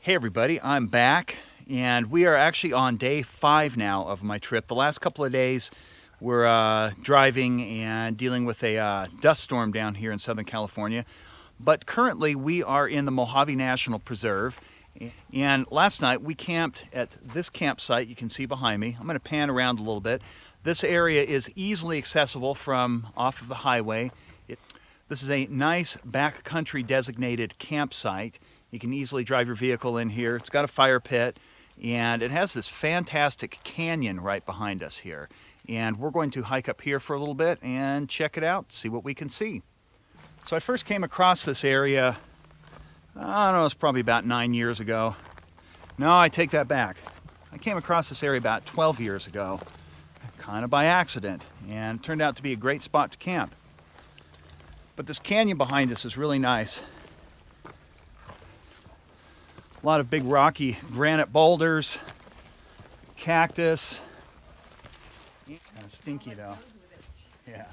Hey everybody, I'm back and we are actually on day 5 now of my trip. The last couple of days we're driving and dealing with a dust storm down here in Southern California. But currently we are in the Mojave National Preserve, and last night we camped at this campsite you can see behind me. I'm going to pan around a little bit. This area is easily accessible from off of the highway. This is a nice backcountry designated campsite. You can easily drive your vehicle in here. It's got a fire pit, and it has this fantastic canyon right behind us here. And we're going to hike up here for a little bit and check it out, see what we can see. So I first came across this area, I don't know, it's probably about 9 years ago. No, I take that back. I came across this area about 12 years ago, kind of by accident, and it turned out to be a great spot to camp. But this canyon behind us is really nice. A lot of big rocky granite boulders, cactus. Kind of stinky though. Yeah.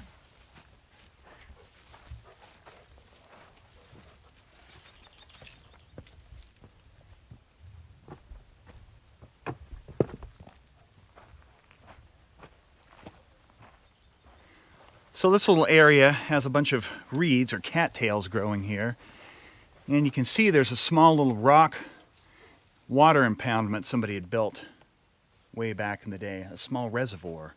So this little area has a bunch of reeds or cattails growing here. And you can see there's a small little rock water impoundment somebody had built way back in the day, a small reservoir.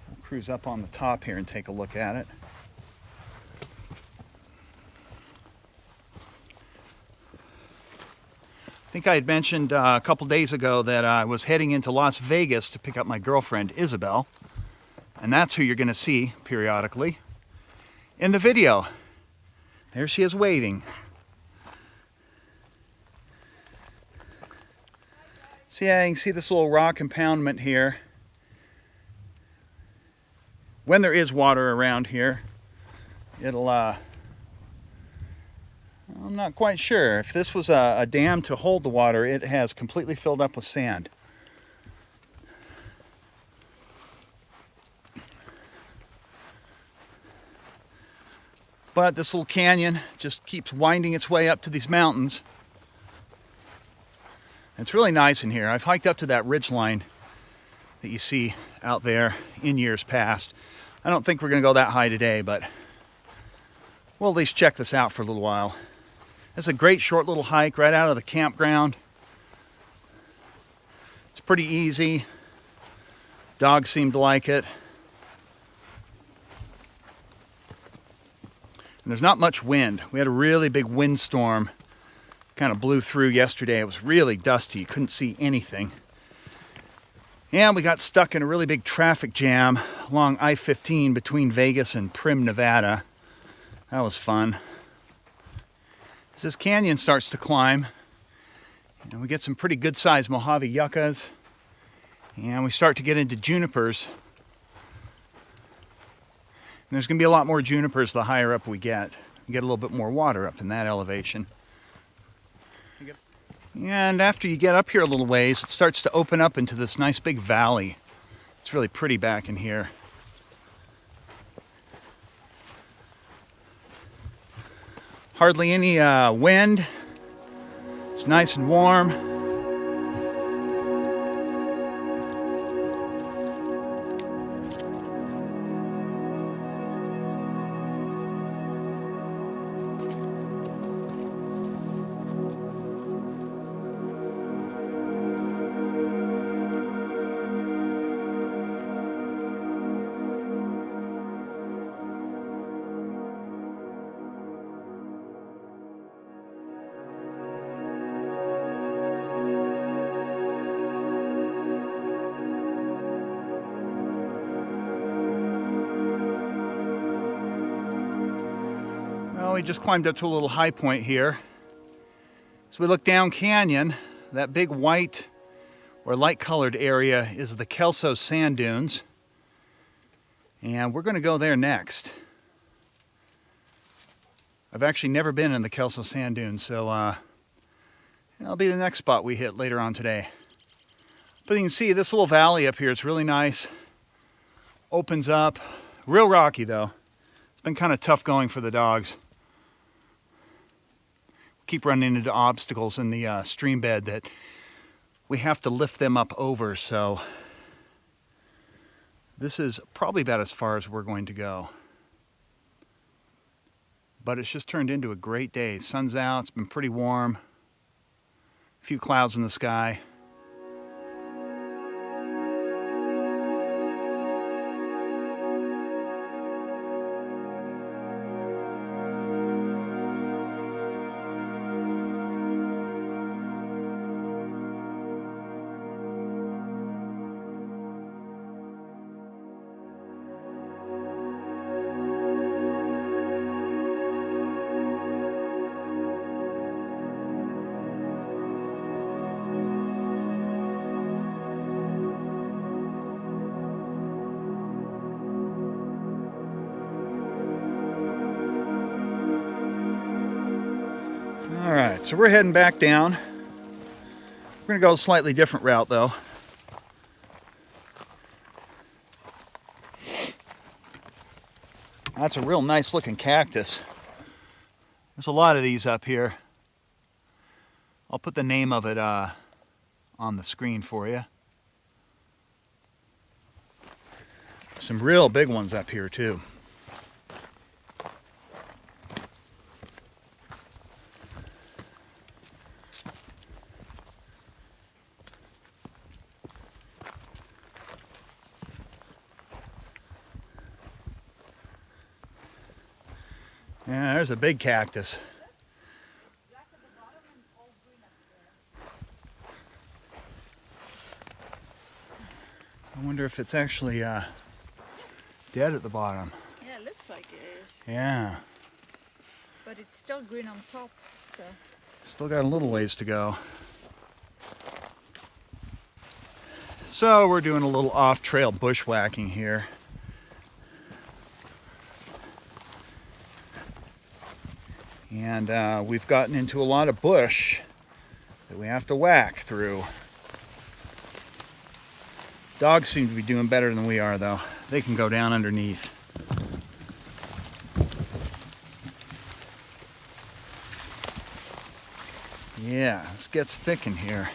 We'll cruise up on the top here and take a look at it. I think I had mentioned a couple days ago that I was heading into Las Vegas to pick up my girlfriend Isabel, and that's who you're going to see periodically in the video. There she is waving. So yeah, you can see this little rock impoundment here. When there is water around here, it'll, I'm not quite sure. If this was a dam to hold the water, it has completely filled up with sand. But this little canyon just keeps winding its way up to these mountains. It's really nice in here. I've hiked up to that ridgeline that you see out there in years past. I don't think we're going to go that high today, but we'll at least check this out for a little while. It's a great short little hike right out of the campground. It's pretty easy. Dogs seem to like it. And there's not much wind. We had a really big windstorm. Kind of blew through yesterday. It was really dusty. You couldn't see anything. And we got stuck in a really big traffic jam along I-15 between Vegas and Primm, Nevada. That was fun. As this canyon starts to climb, and we get some pretty good sized Mojave yuccas, and we start to get into junipers. And there's going to be a lot more junipers the higher up we get. We get a little bit more water up in that elevation. And after you get up here a little ways, it starts to open up into this nice big valley. It's really pretty back in here. Hardly any wind. It's nice and warm. Well, we just climbed up to a little high point here. As we look down canyon, that big white or light colored area is the Kelso sand dunes. And we're going to go there next. I've actually never been in the Kelso sand dunes, so that'll be the next spot we hit later on today. But you can see this little valley up here, it's really nice. Opens up. Real rocky though. It's been kind of tough going for the dogs. keep running into obstacles in the stream bed that we have to lift them up over. So this is probably about as far as we're going to go. But it's just turned into a great day. Sun's out, it's been pretty warm. A few clouds in the sky. All right, so we're heading back down. We're gonna go a slightly different route though. That's a real nice looking cactus. There's a lot of these up here. I'll put the name of it on the screen for you. Some real big ones up here too. Yeah, there's a big cactus. I wonder if it's actually dead at the bottom. Yeah, it looks like it is. Yeah. But it's still green on top, so. Still got a little ways to go. So we're doing a little off-trail bushwhacking here. And we've gotten into a lot of bush that we have to whack through. Dogs seem to be doing better than we are though. They can go down underneath. Yeah, this gets thick in here.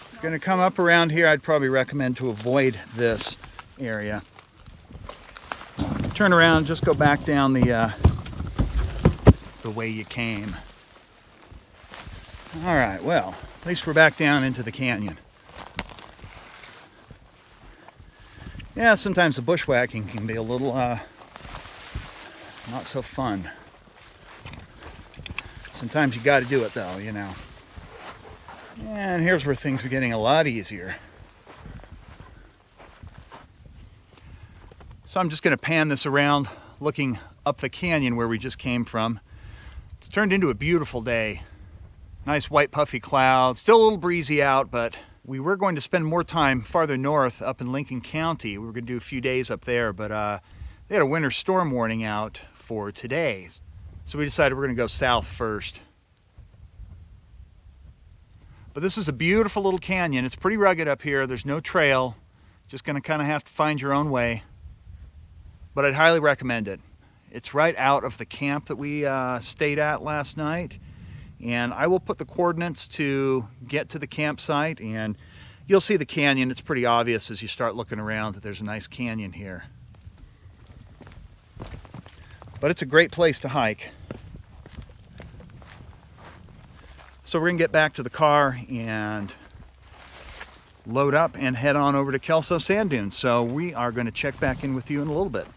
If you're gonna come up around here, I'd probably recommend to avoid this area. Turn around, just go back down the way you came. All right, well, at least we're back down into the canyon. Yeah, sometimes the bushwhacking can be a little not so fun. Sometimes you got to do it though, you know. And here's where things are getting a lot easier. So I'm just going to pan this around, looking up the canyon where we just came from. It's turned into a beautiful day. Nice white puffy clouds, still a little breezy out, but we were going to spend more time farther north up in Lincoln County. We were going to do a few days up there, but they had a winter storm warning out for today. So we decided we're going to go south first. But this is a beautiful little canyon. It's pretty rugged up here. There's no trail. Just going to kind of have to find your own way. But I'd highly recommend it. It's right out of the camp that we stayed at last night. And I will put the coordinates to get to the campsite, and you'll see the canyon. It's pretty obvious as you start looking around that there's a nice canyon here. But it's a great place to hike. So we're gonna get back to the car and load up and head on over to Kelso Sand Dunes. So we are gonna check back in with you in a little bit.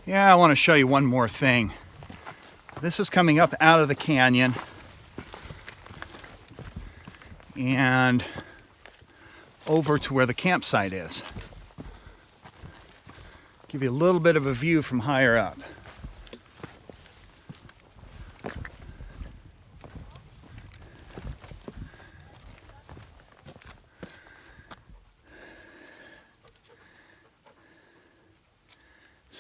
Yeah, I want to show you one more thing. This is coming up out of the canyon and over to where the campsite is. Give you a little bit of a view from higher up.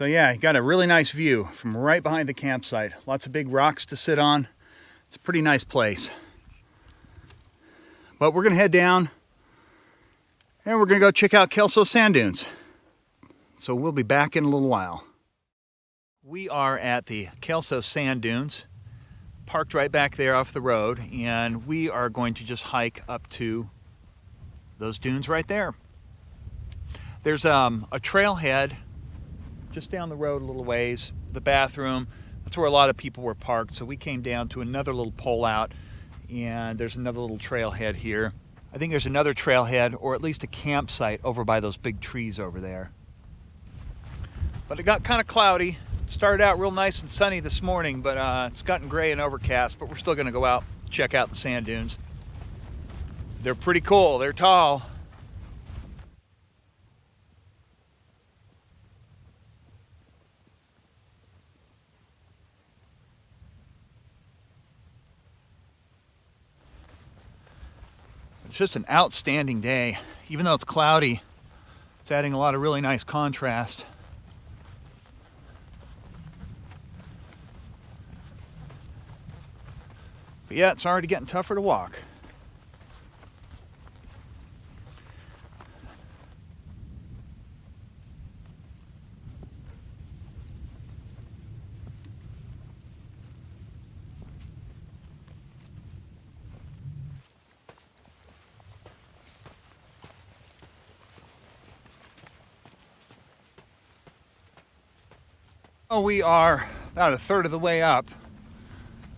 So yeah, you got a really nice view from right behind the campsite. Lots of big rocks to sit on. It's a pretty nice place. But we're going to head down and we're going to go check out Kelso sand dunes. So we'll be back in a little while. We are at the Kelso sand dunes, parked right back there off the road, and we are going to just hike up to those dunes right there. There's a trailhead just down the road a little ways, the bathroom. That's where a lot of people were parked. So we came down to another little pull out, and there's another little trailhead here. I think there's another trailhead, or at least a campsite over by those big trees over there. But it got kind of cloudy. It started out real nice and sunny this morning, but it's gotten gray and overcast, but we're still gonna go out, check out the sand dunes. They're pretty cool, they're tall. It's just an outstanding day. Even though it's cloudy, it's adding a lot of really nice contrast. But yeah, it's already getting tougher to walk. Oh, we are about a third of the way up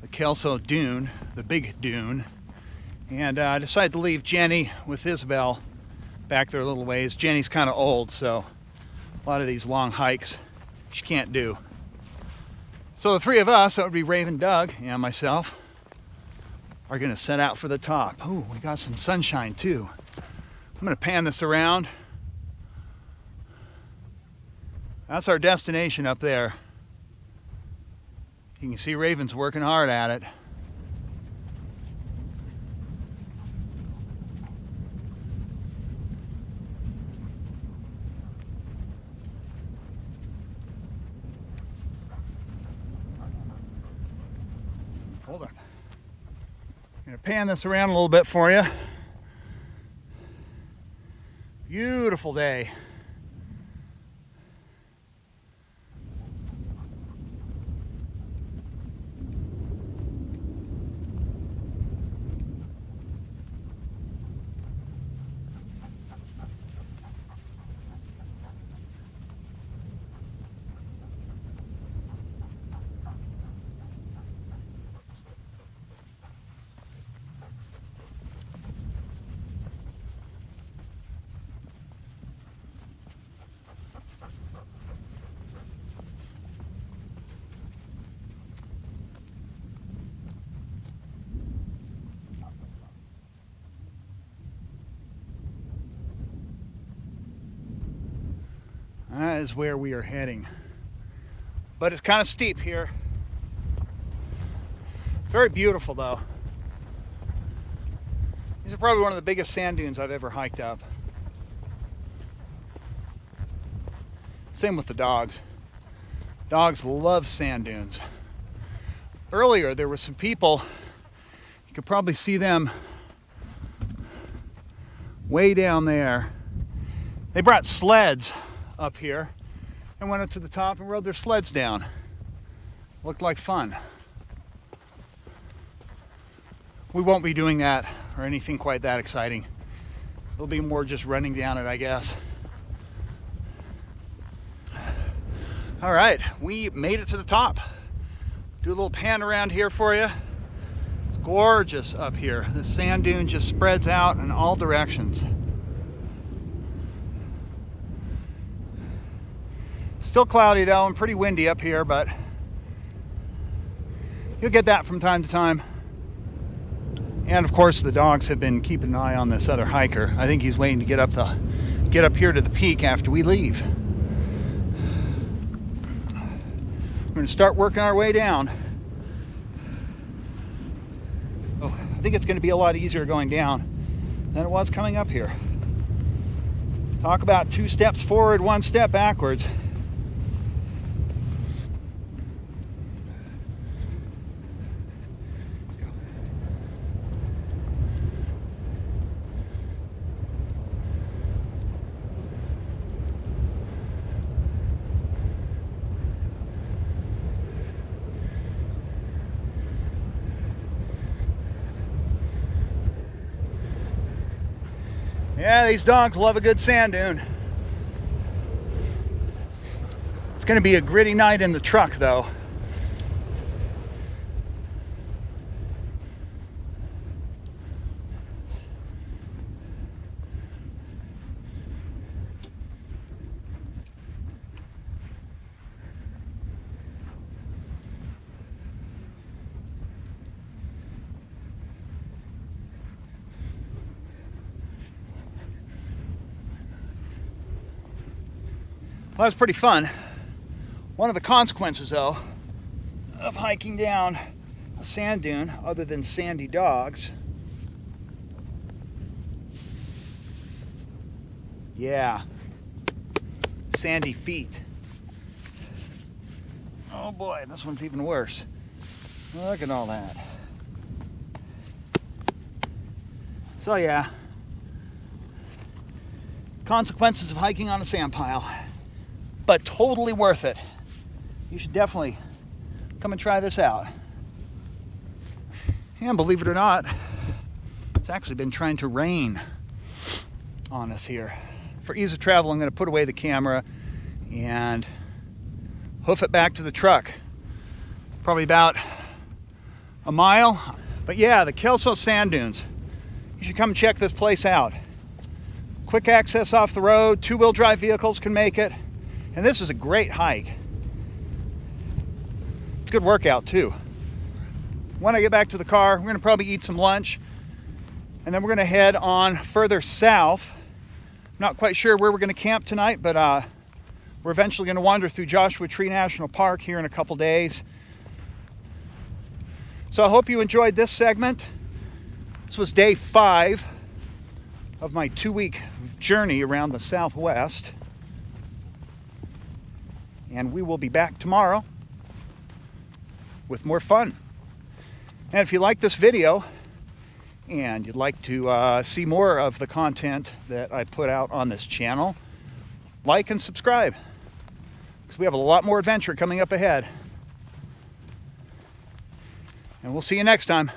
the Kelso dune, the big dune, and I decided to leave Jenny with Isabel back there a little ways. Jenny's kind of old, so a lot of these long hikes she can't do. So the three of us, that would be Raven, Doug, and myself, are going to set out for the top. Ooh, we got some sunshine too. I'm going to pan this around. That's our destination up there. You can see Raven's working hard at it. Hold on. I'm gonna pan this around a little bit for you. Beautiful day. That is where we are heading. But it's kind of steep here. Very beautiful though. These are probably one of the biggest sand dunes I've ever hiked up. Same with the dogs. Dogs love sand dunes. Earlier there were some people, you could probably see them way down there. They brought sleds up here and went up to the top and rode their sleds down. Looked like fun. We won't be doing that or anything quite that exciting. It'll be more just running down it, I guess. All right, we made it to the top. Do a little pan around here for you. It's gorgeous up here. The sand dune just spreads out in all directions. Still cloudy though and pretty windy up here, but you'll get that from time to time. And of course the dogs have been keeping an eye on this other hiker. I think he's waiting to get up here to the peak after we leave. We're going to start working our way down. Oh, I think it's going to be a lot easier going down than it was coming up here. Talk about 2 steps forward, 1 step backwards. Yeah, these dogs love a good sand dune. It's going to be a gritty night in the truck, though. Well, that's pretty fun. One of the consequences, though, of hiking down a sand dune, other than sandy dogs, yeah, sandy feet. Oh boy, this one's even worse. Look at all that. So yeah, consequences of hiking on a sand pile, but totally worth it. You should definitely come and try this out. And believe it or not, it's actually been trying to rain on us here. For ease of travel, I'm going to put away the camera and hoof it back to the truck. Probably about a mile. But yeah, the Kelso sand dunes. You should come and check this place out. Quick access off the road, 2-wheel drive vehicles can make it. And this is a great hike. It's a good workout too. When I get back to the car, we're going to probably eat some lunch. And then we're going to head on further south. Not quite sure where we're going to camp tonight, but we're eventually going to wander through Joshua Tree National Park here in a couple days. So I hope you enjoyed this segment. This was day 5 of my 2-week journey around the Southwest. And we will be back tomorrow with more fun. And if you like this video and you'd like to see more of the content that I put out on this channel, like and subscribe, because we have a lot more adventure coming up ahead. And we'll see you next time.